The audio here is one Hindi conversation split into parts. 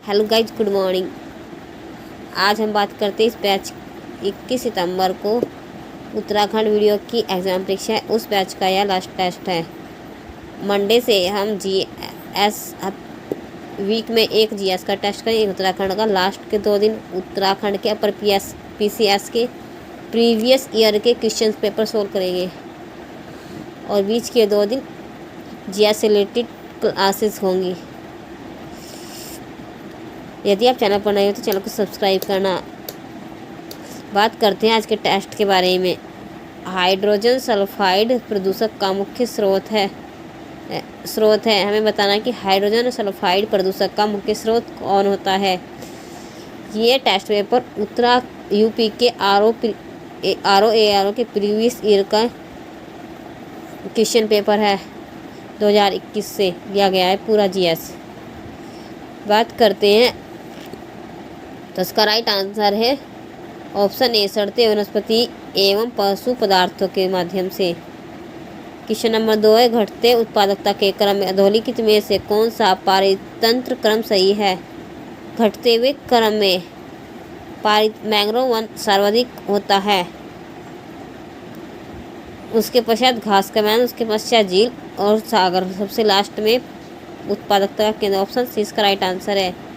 Hello guys, good morning. आज हम बात करते हैं इस बैच 21 सितंबर को उत्तराखंड वीडियो की एग्ज़ाम परीक्षा है। उस बैच का यह लास्ट टेस्ट है। मंडे से हम जीएस वीक में एक जीएस का टेस्ट करेंगे, एक उत्तराखंड का। लास्ट के 2 दिन उत्तराखंड के अपर पीसीएस के प्रीवियस ईयर के क्वेश्चन पेपर सोल्व करेंगे और बीच के 2 दिन जीएस से रिलेटेड क्लासेस होंगी। यदि आप चैनल पर नए हो तो चैनल को सब्सक्राइब करना। बात करते हैं आज के टेस्ट के बारे में। हाइड्रोजन सल्फाइड प्रदूषक का मुख्य स्रोत है। हमें बताना है कि हाइड्रोजन सल्फाइड प्रदूषक का मुख्य स्रोत कौन होता है। ये टेस्ट पेपर यूपी के आरओ के प्रीवियस ईयर का क्वेश्चन पेपर है। 2021 से लिया गया है पूरा जीएस। बात करते हैं तो इसका राइट आंसर है ऑप्शन ए, सड़ते वनस्पति एवं पशु पदार्थों के माध्यम से। क्वेश्चन नंबर 2 है, घटते उत्पादकता के क्रम में अधोलिखित में से कौन सा पारितंत्र क्रम सही है। घटते हुए क्रम में मैंग्रोव वन सर्वाधिक होता है, उसके पश्चात घास का मैदान, उसके पश्चात झील और सागर, सबसे लास्ट में उत्पादकता का केंद्र। ऑप्शन सी इसका राइट आंसर है।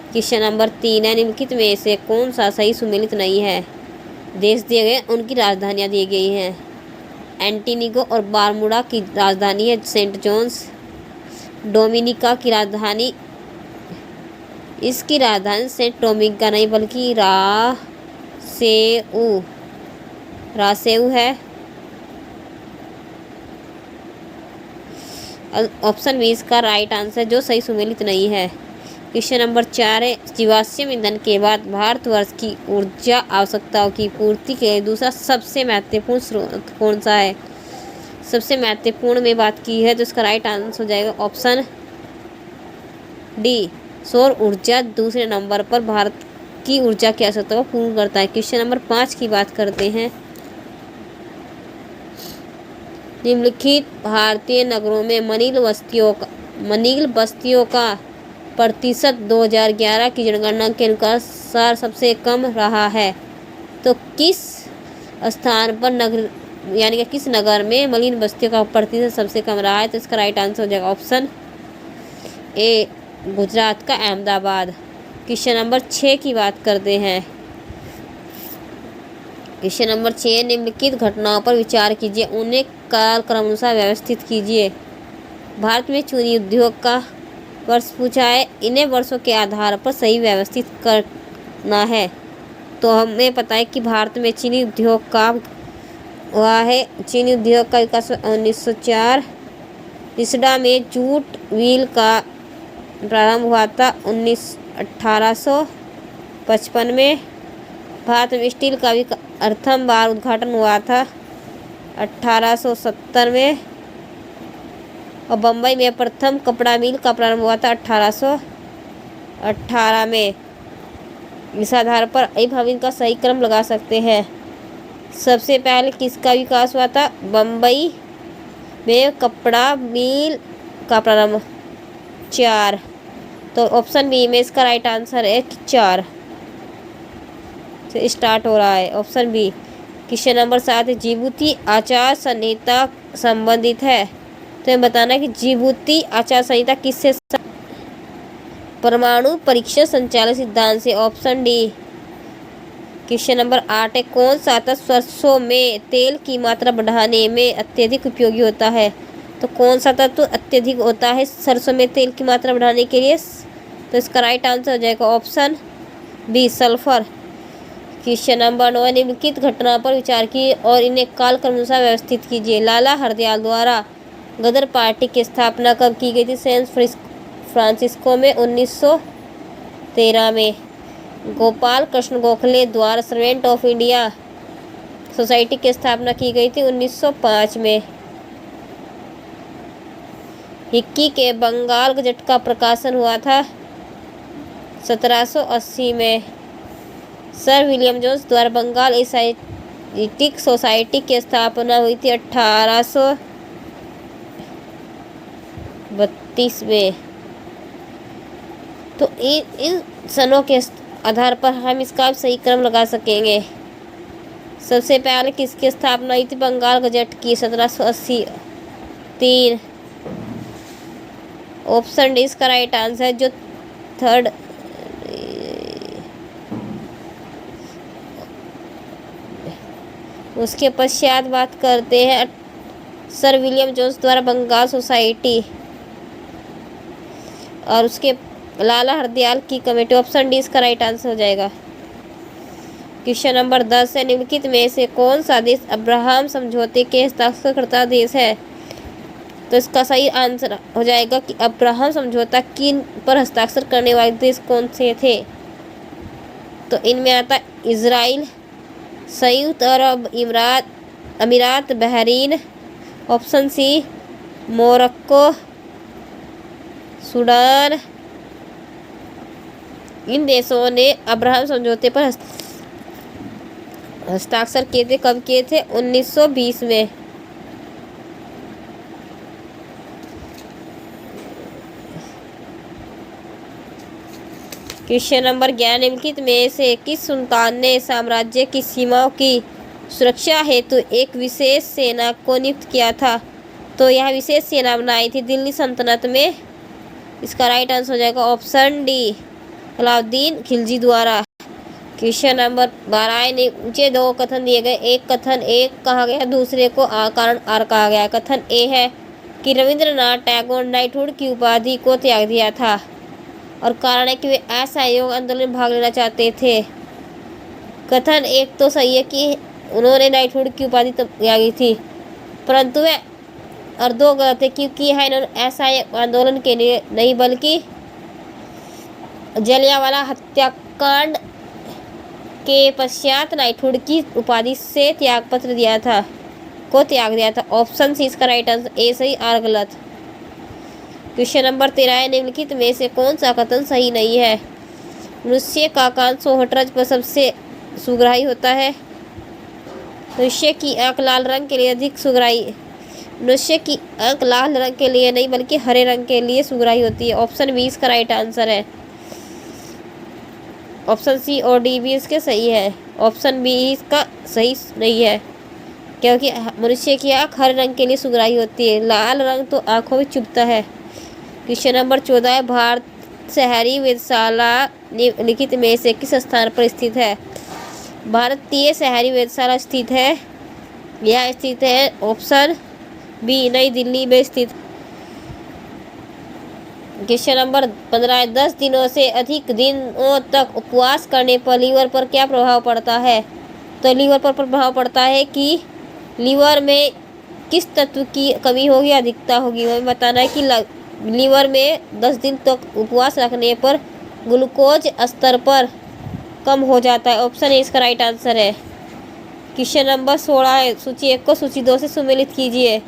क्वेश्चन नंबर 3 है, निम्नलिखित में से कौन सा सही सुमेलित नहीं है। देश दिए गए, उनकी राजधानियाँ दी गई हैं। एंटीनिगो और बारमूडा की राजधानी है सेंट जोन्स। डोमिनिका की राजधानी, इसकी राजधानी सेंट डोमिनिका नहीं बल्कि रासेउ है। ऑप्शन बी इसका राइट आंसर जो सही सुमेलित नहीं है। क्वेश्चन नंबर 4 है, जीवाश्म ईंधन के बाद भारतवर्ष की ऊर्जा आवश्यकताओं की पूर्ति के लिए दूसरा सबसे महत्वपूर्ण स्रोत कौन सा है। सबसे महत्वपूर्ण में बात की है तो इसका राइट आंसर हो जाएगा ऑप्शन डी, सौर ऊर्जा दूसरे नंबर पर भारत की ऊर्जा की आवश्यकता को पूर्ण करता है। क्वेश्चन नंबर 5 की बात करते हैं। निम्नलिखित भारतीय नगरों में मनील बस्तियों का प्रतिशत 2011 की जनगणना के अनुसार सबसे कम रहा है। तो किस स्थान पर नगर यानी कि किस नगर में मलिन बस्तियों का प्रतिशत सबसे कम रहा है। तो इसका राइट आंसर हो जाएगा ऑप्शन ए, गुजरात का अहमदाबाद। क्वेश्चन नंबर 6 की बात करते हैं। क्वेश्चन नंबर 6, निम्नलिखित घटनाओं पर विचार कीजिए, उन्हें काल क्रमानुसार व्यवस्थित कीजिए। भारत में चीनी उद्योग का वर्ष पूछा है, इन्हें वर्षों के आधार पर सही व्यवस्थित करना है। तो हमें पता है कि भारत में चीनी उद्योग का हुआ है। चीनी उद्योग का विकास 1904। रिसडा में जूट व्हील का प्रारंभ हुआ था 1855 में। भारत में स्टील का भी प्रथम बार उद्घाटन हुआ था 1870 में। और बम्बई में प्रथम कपड़ा मिल का प्रारंभ हुआ था 1818 में। इस आधार पर अब हम इनका सही क्रम लगा सकते हैं। सबसे पहले किसका विकास हुआ था। बम्बई में कपड़ा मिल का प्रारंभ 4। तो ऑप्शन बी में इसका राइट आंसर है 4 से स्टार्ट हो रहा है, option B. Question number 7, Djibouti आचार संहिता संबंधित है। तो हमें बताना है कि जिबूती आचार संहिता किससे, परमाणु परीक्षण संचालन सिद्धांत से। Option D. क्वेश्चन नंबर 8 है, कौन सा तत्व सरसों में तेल की मात्रा बढ़ाने में अत्यधिक उपयोगी होता है। तो कौन सा तत्व अत्यधिक होता है सरसों में तेल की मात्रा बढ़ाने के लिए। तो इसका राइट आंसर हो जाएगा option B, sulphur. Question number 9, निम्नलिखित घटना पर विचार कीजिए और इन्हें कालक्रमानुसार व्यवस्थित कीजिए। लाला हरदयाल द्वारा गदर पार्टी की स्थापना कब की गई थी। सैन फ्रांसिस्को में 1913 में। गोपाल कृष्ण गोखले द्वारा सर्वेंट ऑफ इंडिया सोसाइटी की स्थापना की गई थी 1905 में। हिक्की के बंगाल गजट का प्रकाशन हुआ था 1780 में। सर विलियम जोन्स द्वारा बंगाल एशियाटिक सोसाइटी की स्थापना हुई थी 1832 में। तो इन सनों के आधार पर हम इसका सही क्रम लगा सकेंगे। सबसे पहले किसकी स्थापना हुई थी? बंगाल गजट की 1780। 3 ऑप्शन डी इसका राइट आंसर, जो थर्ड उसके पश्चात बात करते हैं सर विलियम जोन्स द्वारा बंगाल सोसाइटी, और उसके लाला हरदयाल की कमेटी। ऑप्शन डी इसका राइट आंसर हो जाएगा। क्वेश्चन नंबर 10 है, निम्नलिखित में से कौन सा देश अब्राहम समझौते के हस्ताक्षरकर्ता देश है? तो इसका सही आंसर हो जाएगा कि अब्राहम समझौता किन पर हस्ताक्षर करने वाले देश कौन से थे? तो इनमें आता इजराइल, संयुक्त अरब अमीरात, Bahrain. Option C Morocco, Sudan. इन देशों ने अब्राहम समझौते पर हस्ताक्षर किए थे। कब किए थे? 1920 में। क्वेश्चन नंबर 11, निम्नलिखित में से किस सुल्तान ने साम्राज्य की सीमाओं की सुरक्षा हेतु एक विशेष सेना को नियुक्त किया था? तो यह विशेष सेना बनाई थी दिल्ली सल्तनत में। इसका राइट आंसर हो जाएगा ऑप्शन डी, अलाउद्दीन खिलजी द्वारा। क्वेश्चन नंबर 12, नीचे दो कथन दिए गए। एक कथन ए कहा गया, दूसरे को कारण आर कहा गया। कथन ए है कि रविंद्रनाथ टैगोर नाइटहुड की उपाधि को त्याग दिया था, और कारण है कि वे असहयोग आंदोलन में भाग लेना चाहते थे। कथन एक तो सही है कि उन्होंने नाइटहुड की उपाधि त्यागी थी, परंतु वे और दो गलत है, क्योंकि यह इन्होंने असहयोग आंदोलन के लिए नहीं बल्कि जलियांवाला हत्याकांड के पश्चात नाइटहुड की उपाधि से त्यागपत्र दिया था को त्याग दिया था। ऑप्शन सी इसका राइट आंसर, ए सही आर गलत। क्वेश्चन नंबर 13 है, निम्नलिखित में से कौन सा कथन सही नहीं है? मनुष्य का कान 100 हर्ट्ज पर सबसे सुग्राही होता है। मनुष्य की आंख लाल रंग के लिए अधिक सुग्राही, मनुष्य की आंख लाल रंग के लिए नहीं बल्कि हरे रंग के लिए सुग्राही होती है। ऑप्शन बी इसका राइट आंसर है। ऑप्शन सी और डी भी इसके सही है। ऑप्शन बी इसका सही नहीं है, क्योंकि मनुष्य की आंख हरे रंग के लिए सुग्राही होती है, लाल रंग तो आंखों में चुभता है। क्वेश्चन नंबर 14 है, भारत शहरी वेधशाला निम्नलिखित में से किस स्थान पर स्थित है? भारतीय शहरी वेधशाला स्थित है, यह स्थित है ऑप्शन बी नई दिल्ली में स्थित। क्वेश्चन नंबर 15, 10 दिनों से अधिक दिनों तक उपवास करने पर लीवर पर क्या प्रभाव पड़ता है? तो लीवर पर प्रभाव पड़ता है कि लीवर में किस तत्व की कमी होगी, अधिकता होगी। हमें बताना है कि लीवर में 10 दिन तक उपवास रखने पर ग्लूकोज स्तर पर कम हो जाता है। ऑप्शन ए इसका राइट आंसर है। क्वेश्चन नंबर 16 है, सूची 1 को सूची 2 से सुमेलित कीजिए।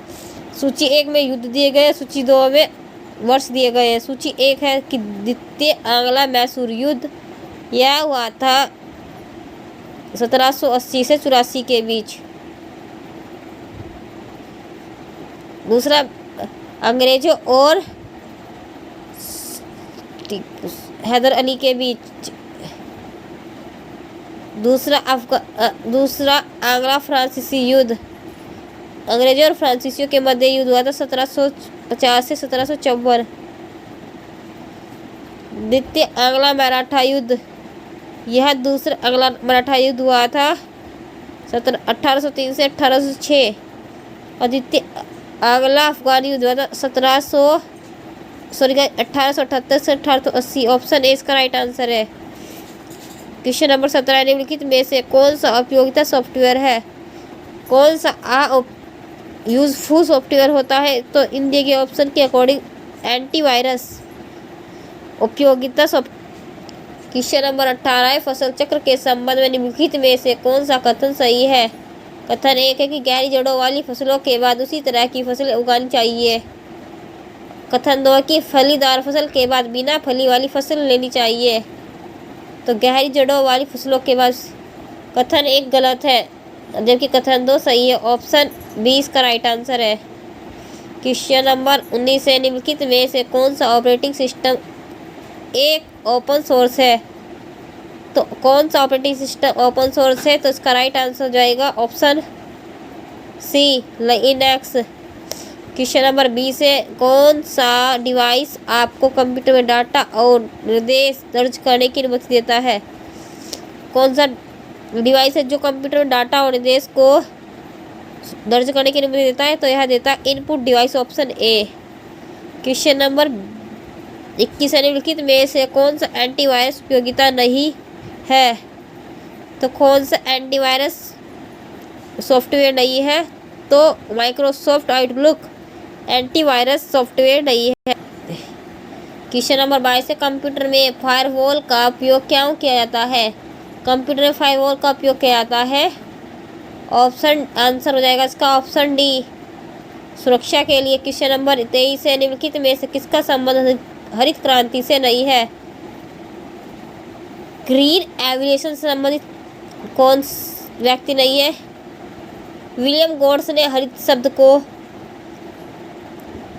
सूची 1 में युद्ध दिए गए, सूची 2 में वर्ष दिए गए हैं। सूची 1 है कि द्वितीय आंग्ला मैसूर युद्ध यह हुआ था 1780 से 84 के बीच। दूसरा अंग्रेजों और हैदर अली के बीच। दूसरा आंग्ला फ्रांसीसी युद्ध, अंग्रेजों और फ्रांसीसियों के मध्य युद्ध हुआ था 1750 से 1754। द्वितीय आंग्ला मराठा युद्ध, यह दूसरा आंग्ला मराठा युद्ध हुआ था 1803 से 1806। और द्वितीय आंग्ला अफगान युद्ध हुआ था 1878 से 1880। ऑप्शन ए इसका राइट आंसर है। क्वेश्चन नंबर 17, निम्नलिखित में से कौन सा उपयोगिता सॉफ्टवेयर है? कौन सा यूजफुल सॉफ्टवेयर होता है? तो इन दिए गए ऑप्शन के अकॉर्डिंग एंटीवायरस उपयोगिता सॉफ्टवेयर। क्वेश्चन नंबर 18 है, फसल चक्र के संबंध में निम्नलिखित में से कौन सा कथन सही है? कथन 1 है कि गहरी जड़ों वाली फसलों के बाद उसी तरह की फसल उगानी चाहिए। कथन 2 है कि फलीदार फसल के बाद बिना फली वाली फसल लेनी चाहिए। तो गहरी जड़ों वाली फसलों के बाद कथन 1 गलत है, जबकि कथन 2 सही है। ऑप्शन बी इसका राइट आंसर है। क्वेश्चन नंबर 19 है, निम्नलिखित में से कौन सा ऑपरेटिंग सिस्टम एक ओपन सोर्स है। तो कौन सा ऑपरेटिंग सिस्टम ओपन सोर्स है? तो इसका राइट आंसर हो जाएगा option C, Linux. Question number 20 है, कौन सा डिवाइस आपको कंप्यूटर में डाटा और निर्देश दर्ज करने की अनुमति देता है? कौन सा डिवाइस है जो कंप्यूटर में डाटा और निर्देश को दर्ज करने की अनुमति देता है? तो यह देता है input device, option A. Question number 21 है, निम्नलिखित में से कौन सा एंटीवायरस उपयोगिता नहीं है? तो कौन सा एंटीवायरस सॉफ्टवेयर नहीं है? तो माइक्रोसॉफ्ट आउटलुक एंटीवायरस सॉफ्टवेयर नहीं है। क्वेश्चन नंबर 22 है, कंप्यूटर में फायरवॉल का उपयोग क्यों किया जाता है? कंप्यूटर में फायरवॉल का उपयोग किया जाता है, ऑप्शन आंसर हो जाएगा इसका ऑप्शन डी, सुरक्षा के लिए। क्वेश्चन नंबर 23 है, निम्नलिखित में से किसका संबंध हरित क्रांति से नहीं है? ग्रीन एविएशन से संबंधित कौन व्यक्ति नहीं है? विलियम गोड्स ने हरित शब्द को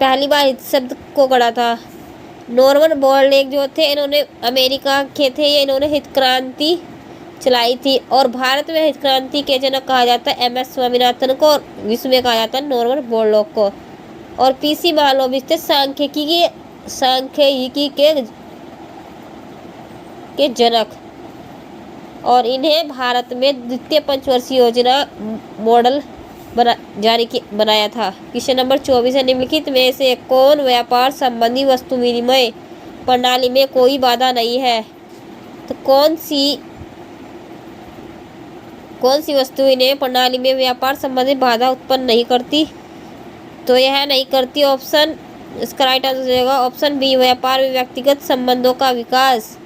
पहली बार हरित शब्द को गढ़ा था। नॉर्मन बोरलैग जो थे, इन्होंने अमेरिका के थे, ये इन्होंने हरित क्रांति चलाई थी। और भारत में हरित क्रांति के जनक कहा जाता है MS स्वामीनाथन को, और विश्व में कहा जाता है नॉर्मन बोरलैग को। और PC महालनोबिस थे सांख्यिकी के जनक, और इन्हें भारत में द्वितीय पंचवर्षीय योजना मॉडल बनाया था। क्वेश्चन नंबर 24 है, निम्नलिखित में से कौन व्यापार संबंधी वस्तु विनिमय प्रणाली में कोई बाधा नहीं है? तो कौन सी वस्तु विनिमय प्रणाली में व्यापार संबंधी बाधा उत्पन्न नहीं करती? तो यह नहीं करती, ऑप्शन इसका राइट आंसर हो जाएगा ऑप्शन बी, व्यापार में व्यक्तिगत संबंधों का विकास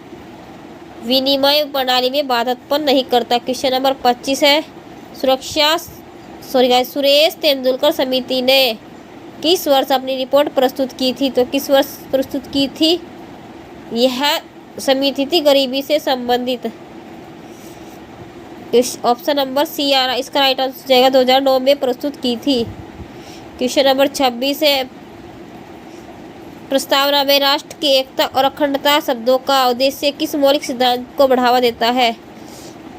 विनिमय प्रणाली में बाधा उत्पन्न नहीं करता। क्वेश्चन नंबर 25 है, सुरेश तेंदुलकर समिति ने किस वर्ष अपनी रिपोर्ट प्रस्तुत की थी? तो किस वर्ष प्रस्तुत की थी? यह समिति थी गरीबी से संबंधित, ऑप्शन नंबर सी आ रहा, इसका राइट आंसर हो जाएगा 2009 में प्रस्तुत की थी। क्वेश्चन नंबर 26 है, प्रस्तावना में राष्ट्र की एकता और अखंडता शब्दों का उद्देश्य किस मौलिक सिद्धांत को बढ़ावा देता है?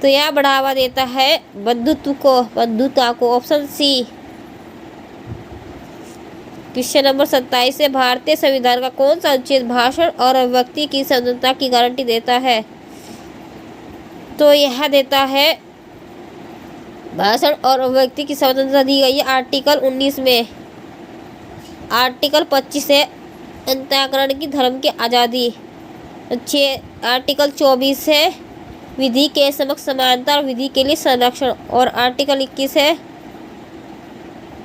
तो यह बढ़ावा देता है बंधुता को, ऑप्शन सी। क्वेश्चन नंबर 27 है, भारतीय संविधान का कौन सा अनुच्छेद भाषण और अभिव्यक्ति की स्वतंत्रता की गारंटी देता है? तो यह देता है भाषण और अभिव्यक्ति की स्वतंत्रता दी गई है आर्टिकल 19 में। आर्टिकल 25 है, अंतःकरण की धर्म की आज़ादी। आर्टिकल 24 है, विधि के समक्ष समानता और विधि के लिए संरक्षण। और आर्टिकल 21 है,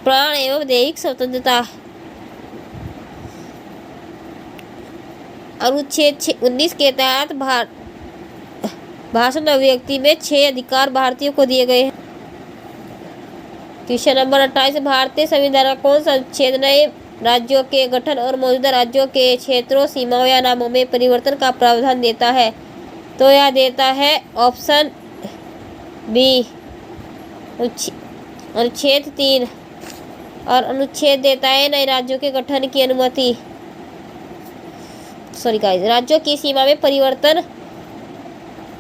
प्राण एवं दैहिक स्वतंत्रता। अनुच्छेद 19 के तहत भाषण अभिव्यक्ति में 6 अधिकार भारतीयों को दिए गए हैं। क्वेश्चन नंबर 28, भारतीय संविधान का कौन सा अनुच्छेद नए राज्यों के गठन और मौजूदा राज्यों के क्षेत्रों, सीमाओं या नामों में परिवर्तन का प्रावधान देता है? तो यह देता है ऑप्शन बी, अनुच्छेद 3। और अनुच्छेद देता है नए राज्यों के गठन की अनुमति, राज्यों की सीमा में परिवर्तन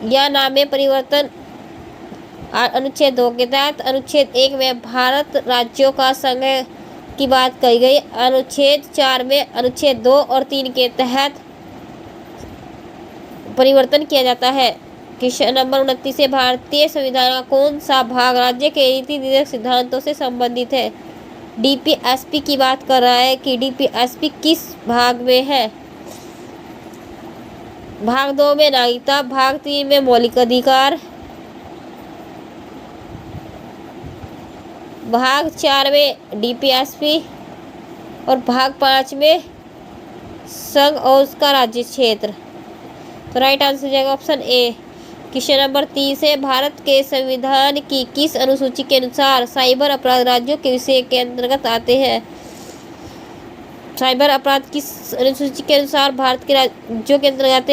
या नाम में परिवर्तन। अनुच्छेद 2 के तहत अनुच्छेद 1 में भारत राज्यों का संघ की बात कही गई। अनुच्छेद 4 में अनुच्छेद 2 और 3 के तहत परिवर्तन किया जाता है। क्वेश्चन नंबर 29 से, भारतीय संविधान का कौन सा भाग राज्य के नीति निर्देशक सिद्धांतों से संबंधित है? DPSP की बात कर रहा है कि DPSP किस भाग में है? भाग 2 में नागरिकता, भाग 3 में मौलिक अधिकार, भाग 4 में DPSP और भाग 5 में संघ और उसका राज्य क्षेत्र। तो राइट आंसर हो जाएगा ऑप्शन ए। क्वेश्चन नंबर 30 है, भारत के संविधान की किस अनुसूची के अनुसार साइबर अपराध राज्यों के विषय के अंतर्गत आते हैं? साइबर अपराध किस अनुसूची के अनुसार भारत के राज्यों के अंतर्गत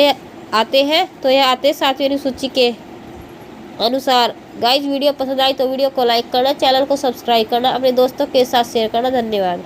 आते हैं? तो यह आते हैं 7वीं अनुसूची के अनुसार। गाइस, वीडियो पसंद आई तो वीडियो को लाइक करना, चैनल को सब्सक्राइब करना, अपने दोस्तों के साथ शेयर करना। धन्यवाद।